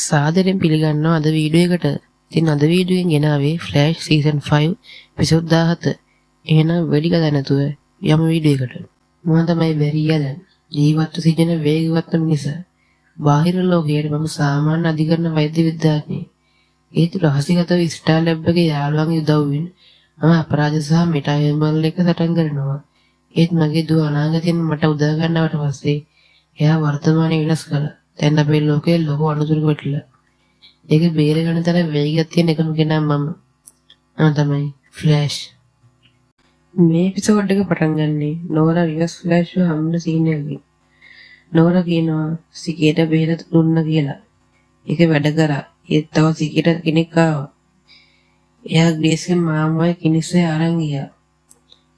සාදරයෙන් පිළිගන්නවා අද වීඩියෝ එකට. ඉතින් අද වීඩියෝෙන් ගෙනාවේ ෆ්ලෑෂ් සීසන් 5 එපිසෝඩ් 17. එහෙනම් වෙඩි ගන්න නැතුව යමු වීඩියෝ එකට. මම තමයි බැරියද ජීවත්ව සිටින වේගවත්ම මිනිසා. බාහිර ලෝකයේ මම සාමාන්‍ය අධිකරණ වෛද්‍ය විද්‍යාඥයෙක්. ඒත් රහසිගතව ස්ටාර් ලැබ් එකේ යාළුවන්ගේ උදව්වෙන් මම අපරාධ සහ මෙටායමල් එක සටන් කරනවා. ඒත් මගේ දුව අනාගතයෙන් මට උදා ගන්නවට පස්සේ එයා වර්තමානයේ වෙනස් කළා. දැන් අපේ ලෝකයේ ලොකු අනුතුරක වැටිලා. ඒක බේරගන්න තරම් වේගයක් තියෙන එකම කෙනා මම තමයි ෆ්ලෑෂ්. මේ එපිසෝඩ් එක පටන් ගන්නේ නෝරා රිවර්ස් ෆ්ලෑෂ් හම්බුන සීන් එකකින්. නෝරා කියනවා සිකේට බේර දුන්න කියලා. ඒක වැඩ කරා. ඒත් තව සිකේට කෙනෙක් ආවා. එයා ග්‍රේස්ගේ මාමයි කිනිස්සේ අරන් ගියා.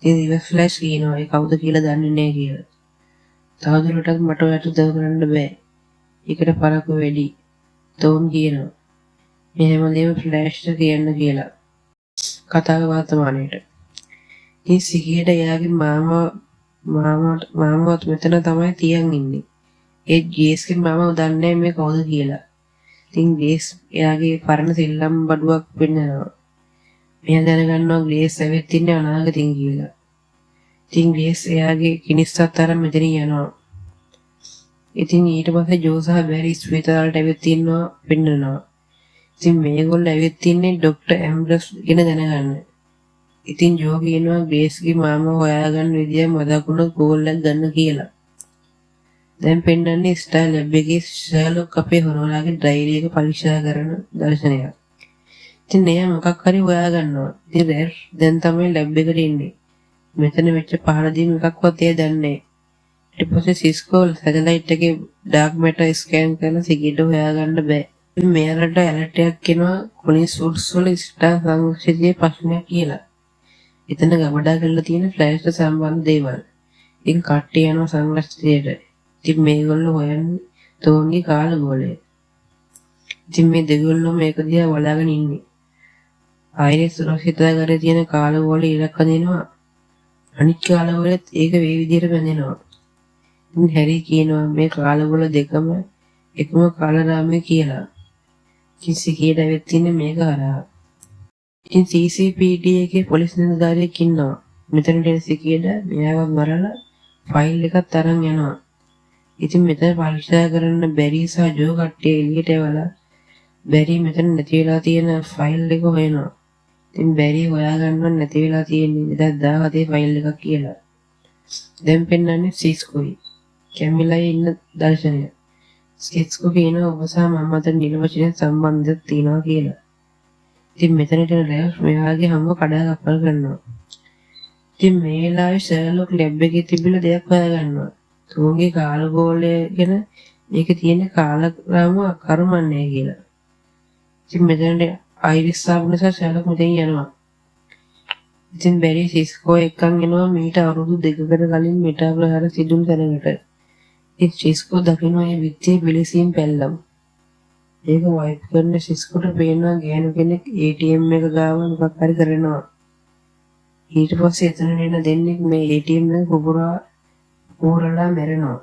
ඉතින් රිවර්ස් ෆ්ලෑෂ් කියනවා ඒ කවුද කියලා දන්නේ නැහැ කියලා. තවදුරටත් මට ඔයාට උදව් කරන්න බෑ. ඒකට පරක්කු වැඩි. තෝම් කියනවා. මේ හැමදේම ෆ්ලෑෂ්ට කියන්න කියලා. කතාව වර්තමානයේට. ඉතින් සිකේට එයාගේ මාමවත් මෙතන තමයි තියන් ඉන්නේ. ඒ ජේස්ගේ මාමව දන්නේ මේ කවුද කියලා. ඉතින් ග්‍රේස් එයාගේ පරණ සෙල්ලම් බඩුවක් වෙන්නවා. මෙයා දැනගන්නවා ග්‍රේස් ඇවිත් ඉන්නේ අනාගතෙන් කියලා. ඉතින් ග්‍රේස් එයාගේ කිනිස්සත් අරන් මෙතන යනවා. ඉතින් ඊට පස්සේ ජෝ සහ බැරි ස්පීතාලට ඇවිත් ඉන්නවා පෙන්නනවා. ඉතින් මේගොල්ලෝ ඇවිත් ඉන්නේ ડોක්ටර් ඇම්බ්‍රස් ගැන දැනගන්න. ඉතින් ජෝ කියනවා ග්‍රේස්ගේ මාමා හොයාගන්න විදිය මතකුණොත් කෝල් එකක් ගන්න කියලා. දැන් පෙන්නන්නේ ස්ටාර් ලැබ් එකේ ෂර්ලොක් අපේ හොරවලාගේ ඩයරි එක පරීක්ෂා කරන දර්ශනයක්. ඉතින් එයා මොකක් හරි හොයාගන්නවා. ඉතින් දැන් තමයි ලැබ් එකට ඉන්නේ. මෙතන වෙච්ච පහරදීම එකක්වත් එයා දන්නේ නැහැ. ඊට පස්සේ සිස්කෝ සැටලයිට් එකේ ඩාර්ක් මැටර් ස්කෑන් කරලා සිගිට හොයාගන්න බෑ. මෙයාලට ඇලර්ට් එකක් එනවා කොලින්ස් වුඩ්ස් වල ස්ටාර් සංස්කෘතියේ ප්‍රශ්නයක් කියලා. එතන ගබඩා කරලා තියෙන ෆ්ලෑෂ්ට සම්බන්ධ දේවල්. ඉතින් කට්ටිය යනවා සංස්කෘතියට. ඉතින් මේගොල්ලෝ හොයන්නේ තෝන්ගේ කාලගෝලය. ඉතින් මේ දෙගොල්ලෝ මේක දිහා බලාගෙන ඉන්නේ. ආයෙත් සුරක්ෂිතතාවකරේ තියෙන කාලගෝලය ඉලක්ක දෙනවා. අනිත් කාලගෝලෙත් ඒක මේ විදිහට බැඳෙනවා. ඉතින් හැරි කියනවා මේ කාලගෝල දෙකම එකම කාලරාමයේ කියලා. ඉතින් සිකේට ඇවිත් ඉන්නේ මේක හරහා. ඉතින් CCPD එකේ පොලිස් නිලධාරියෙක් ඉන්නවා. මෙතනට එන සිකේට මෙයාව මරලා ෆයිල් එකක් අරන් යනවා. ඉතින් මෙතන පරීක්ෂා කරන්න බැරි සහ ජෝ කට්ටිය එළියට ඇවලා බැරි මෙතන නැති වෙලා තියෙන ෆයිල් එක හොයනවා. ඉතින් බැරි හොයාගන්නව නැති වෙලා තියෙන්නේ 2017 ෆයිල් එකක් කියලා. දැන් පෙන්නන්නේ සිස්කෝයි කැමිලයි ඉන්න දර්ශනය. සිස්කෝ කියනවා ඔබ සහ මම අතර නිර්වචනීය සම්බන්ධයක් තියෙනවා කියලා. ඉතින් මෙතනට රැස් මෙයාගේ හැම කඩාකප්පල් කරනවා. ඉතින් මේ වෙලාවේ ෂර්ලොක් ලැබ් එකේ තිබිලා දෙයක් හොයාගන්නවා. තෝගේ කාලගෝලය ගැන මේකේ තියෙන කාලරාමුව කර්මන්නේ කියලා. ඉතින් මෙතනට අයිරිස් ආපු නිසා ෂර්ලොක් මෙතෙන් යනවා. ඉතින් බැරි සිස්කෝ එක්කන් එනවා මීට අවුරුදු 2කට කලින් මෙටාප්‍රහාර සිදුවුණු තැනකට. ඉතින් සිස්කෝ දකිනවා මේ විත්තියේ පිළිසීම් පැල්ලම්. ඒක වයිප් කරන සිස්කෝට පේනවා ගෑනු කෙනෙක් ATM එක ගාව මොකක් හරි කරනවා. ඊට පස්සේ එතන එන දෙන්නෙක් මේ ATM එක පුරලා මැරෙනවා.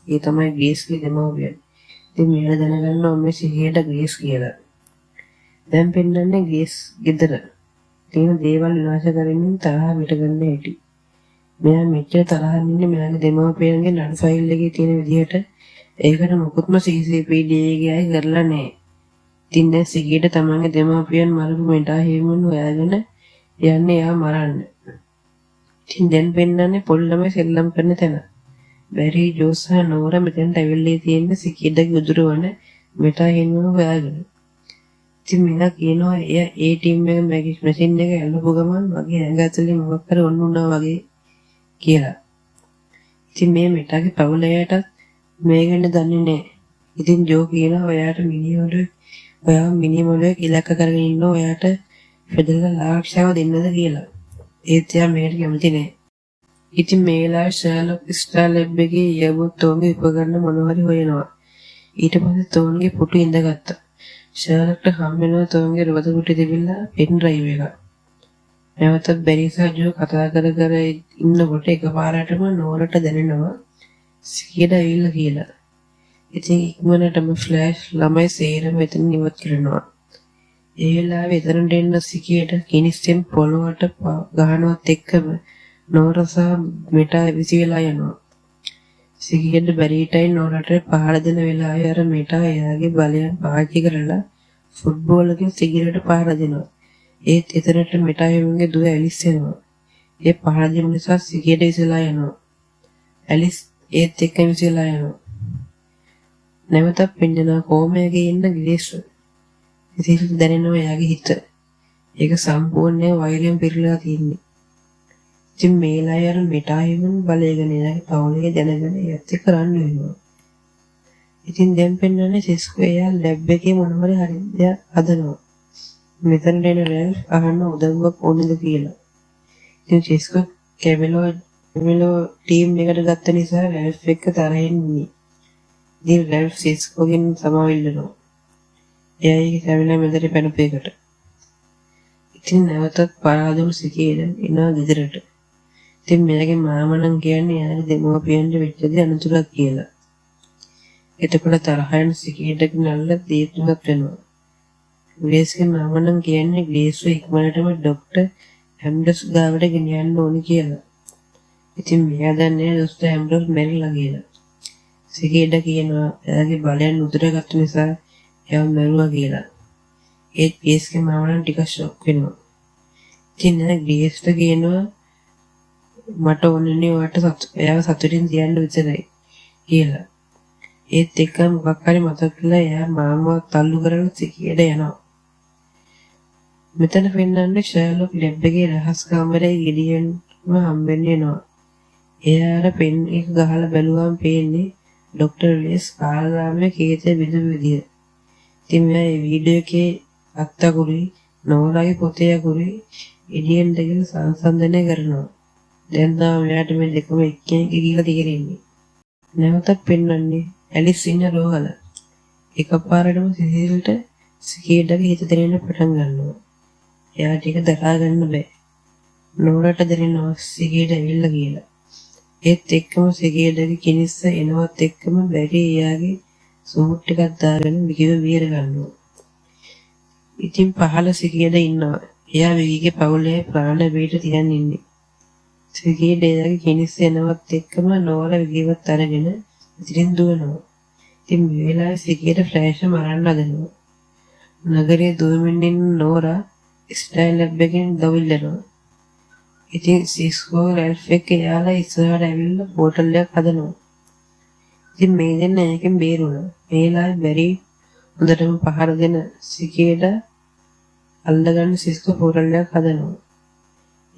ඒ තමයි ග්‍රේස්ගේ දෙමව්පියන්. ඉතින් මෙයා දැනගන්නවා මේ සිහියට ග්‍රේස් කියලා. දැන් පෙන්නන්නේ ග්‍රේස් ගෙදර තියෙන දේවල් විනාශ කරමින් තරහ පිට ගන්න හැටි. මෙයා මෙච්චර තරහින් ඉන්නේ මෙයාගේ දෙමව්පියන්ගේ නඩු ෆයිල් එකේ තියෙන විදිහට ඒකට මොකුත්ම CCPD එකේ අය කරලා නැහැ. ඉතින් දැන් සිගීට තමන්ගේ දෙමව්පියන් මරපු මෙටා හේමන් හොයාගෙන යන්නේ එයා මරන්න. ඉතින් දැන් පෙන්නන්නේ පොල් ළමයි සෙල්ලම් කරන තැන. බැරි ජෝස් සහ නෝරා මෙතනට ඇවිල්ලා තියෙන සිකීඩගේ උදුරවන මෙටා හේමන් හොයාගෙන. ඉතින් මෙයා කියනවා එයා ATM එක මැගික් මැෂින් එක ඇල්ලපු ගමන් වගේ ඇඟ ඇතුලේ මොකක් හරි ඔන්න උනා වගේ කියලා. ඉතින් මේ මෙටාගේ පවුලයටත් මේ ගැන දන්නේ නැහැ. ඉතින් ජෝ කියනවා ඔයාට මිනිමොලේ ඉලක්ක කරගෙන ඉන්න ඔයාට ෆෙඩරල් ආරක්ෂාව දෙන්නද කියලා. ඒත් එයා මේකට කැමති නැහැ. ඉතින් මේ වෙලාවේ ෂර්ලොක් ස්ටාර් ලැබ් එකේ යබුත් තෝන්ගේ උපකරණ මොනවා හරි හොයනවා. ඊට පස්සේ තෝන්ගේ පුටු ඉඳගත්තා. ෂර්ලොක්ට හම් වෙනවා තෝන්ගේ රොබත පුටු තිබිලා පෙන් ඩ්‍රයිව් එක. නැවතත් බැරි සහ ජෝ කතා කර ඉන්නකොට එකපාරටම නෝරට දැනෙනවා සිකේට ඇවිල්ලා කියලා. ඉතින් ඉක්මනටම ෆ්ලෑෂ් ළමයි සේරම එතන ඉවත් කරනවා. ඒ වෙලාවේ එතනට එන්න සිකියට කිනිස්සෙන් පොළොවට ගහනවත් එක්කම නෝරස මෙටා විසි වෙලා යනවා. සිකියට බැරිටයි නෝරට පහර දෙන වෙලාවේ අර මෙටා එයාගේ බලයන් පාවිච්චි කරලා ෆුට්බෝල් එකකින් සිගරට් පහර දෙනවා. ඒත් එතනට මෙටා යමුගේ දුව ඇලිස් එනවා. ඒ පහර දෙන නිසා සිකියට විසලා යනවා. ඇලිස් ඒත් එක්ක විසලා යනවා. නැවතත් පෙන්නවා කොමයගේ ඉන්න ග්‍රේස්. ඉතින් දැනෙනවා එයාගේ හිත. ඒක සම්පූර්ණයෙන් වෛරයෙන් පිරීලා තියෙන්නේ. ඉතින් මේලා යන මෙටායුන් බලයගෙන එයාගේ පවුලේ දැනගෙන ඒත් එක්ක රන් වෙනවා. ඉතින් දැන් පෙන්වන්නේ සිස්කෝ එයා ලැබ් එකේ මොනවද හරි දෙයක් හදනවා. මෙතන එන රැල්ෆ් අහන්න උදව්වක් ඕනද කියලා. ඉතින් සිස්කෝ කැමෙලෝ ටීම් එකට ගත්ත නිසා රැල්ෆ් එක්ක තරහින් ඉන්නේ. ඉතින් රැල්ෆ් සිස්කෝගෙන් සමාවෙල්ලනවා. එයාගේ කැමෙලා මෙතන පැනපේකට. ඉතින් නැවතත් පරාදුණු සිකේද එනවා ගෙදරට. ඉතින් මෙයාගේ මාමා නම් කියන්නේ එයාගේ දෙමව්පියන්ට වෙච්ච දේ අනතුරක් කියලා. එතකොට තරහයන් සිකේට නල්ල දීප්තිමත් වෙනවා. ග්‍රේස්ගේ මාමා නම් කියන්නේ ග්‍රේස්ව ඉක්මනටම ડોක්ටර් හැම්ඩස් ගාවට ගෙනියන්න ඕනි කියලා. ඉතින් මෙයා දන්නේ ડોක්ටර් හැම්ඩස් මැරිලා කියලා. සිකේට කියනවා එයාගේ බලයන් උදුරගත්ත නිසා එයා මැරුවා කියලා. ඒත් ග්‍රේස්ගේ මාමා නම් ටිකක් ෂොක් වෙනවා. ඉතින් ග්‍රේස්ට කියනවා මට ඕනනේ ඔයාට එයාව සතුටින් තියන්න විතරයි කියලා. ඒත් එක්ක මොකක් හරි මතක් කරලා එයා මාමව තල්ලු කරලා සිකියට යනවා. මෙතන පෙන්නන්නේ ෂර්ලොක් ලැබ් එකේ රහස් කාමරයේ ගෙඩියෙන්ම හම්බෙන්න එනවා. එයාට පෙන් එක ගහලා බැලුවම පේන්නේ ડોක්ටර් ලේස් කාලාමේ කේතේ බිඳු විදිය. ඉතින් මේ වීඩියෝ එකේ අත්තගුරි නෝරාගේ පොතේ අගුරි එඩියන් දෙකම සංසන්දනය කරනවා. දැන් තමයි මෙයාට මේ දෙකම එක්කෙනෙක් කියලා තේරෙන්නේ. නැවතත් පෙන්වන්නේ ඇලිස් ඉන්න රෝහල. එකපාරටම සිසිල්ට සිකේඩගේ හිත දැනෙන්න පටන් ගන්නවා. එයාට ඒක දරා ගන්න බෑ. නෝරට දැනෙනවා සිකේඩ ඇවිල්ලා කියලා. ඒත් එක්කම සිකේඩගේ කිනිස්ස එනවත් එක්කම බැරි එයාගේ සූට් එකක් දාගෙන විකිව විහිර ගන්නවා. ඉතින් පහළ සිකේඩ ඉන්නවා. එයා විකිගේ පවුලේ ප්‍රාණ වේට තියන් ඉන්නේ. සිකේඩ එයාගේ කිනිස්ස එනවත් එක්කම නෝර විකිවත් අරගෙන ඉතින් දුවනවා. ඉතින් මේ වෙලාවේ සිකේට ෆ්ලෑෂ් මරන්න හදනවා. නගරයේ දුවමින් ඉන්න නෝරා ස්ටයිල් ලැබ් එකෙන් දවිල්ලනවා. ඉතින් සිස්කෝ රැල්ෆ් එක එයාලා ඉස්සරහට ඇවිල්ලා බෝටල් එකක් හදනවා. ඉතින් මේ දෙන්න එකෙන් බේරුණා. මේ වෙලාවේ බැරි හොඳටම පහර දෙන සිකේට අල්ලගන්න සිස්කෝ බෝටල් එකක් හදනවා.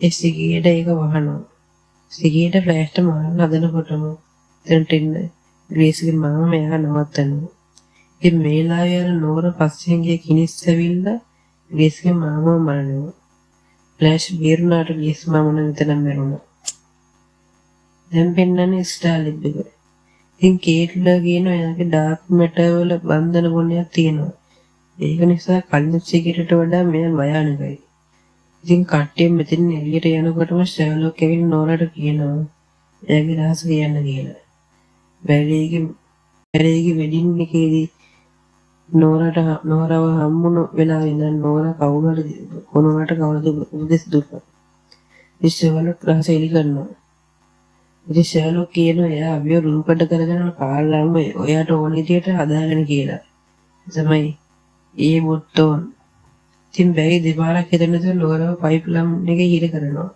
ඒ සිකේට ඒක වහනවා. සිකේට ෆ්ලෑෂ් මරන්න හදනකොටම එතනට ඉන්න ග්‍රේස්ගේ මාමා මෙයා නවත්තනවා. ඉතින් මේ වෙලාවේ අර නෝර පස්සෙන් ගිය කිනිස් ඇවිල්ලා ග්‍රේස්ගේ මාමා මරනවා. ෆ්ලෑෂ් බේරුණාට ග්‍රේස් මාමා නම් එතනම මැරුණා. දැන් පෙන්නන්නේ ස්ටාලිබ් එක. ඉතින් කේට්ලා කියන එයාගේ ඩාර්ක් මැටර් වල බන්ධන ගුණයක් තියෙනවා. ඒක නිසා කලින් සිගරටට වඩා මෙයා භයානකයි. ඉතින් කට්ටිය මෙතන එළියට යනකොටම ෂර්ලොක් කෙවින් නෝරට කියනවා එයාගේ රහස කියන්න කියලා. බැරිගේ වෙඩින් එකේදී නෝරව හම්බුන වෙලාවේ ඉඳන් නෝරා කවුරුහරි කොනකට කවුරුද උපදෙස් දුන්නා. ෂර්ලොක් රහස එලි කරනවා. ඉතින් ෂර්ලොක් කියනවා එයා අවිය රූපඩ කරගෙන කාලාම ඔයාට ඕන විදියට හදාගෙන කියලා. තමයි ඒ මොට්ටෝන්. ඉතින් බැරි දෙපාරක් හිතනද නෝරව පයිප් ලම් එකේ හිර කරනවා.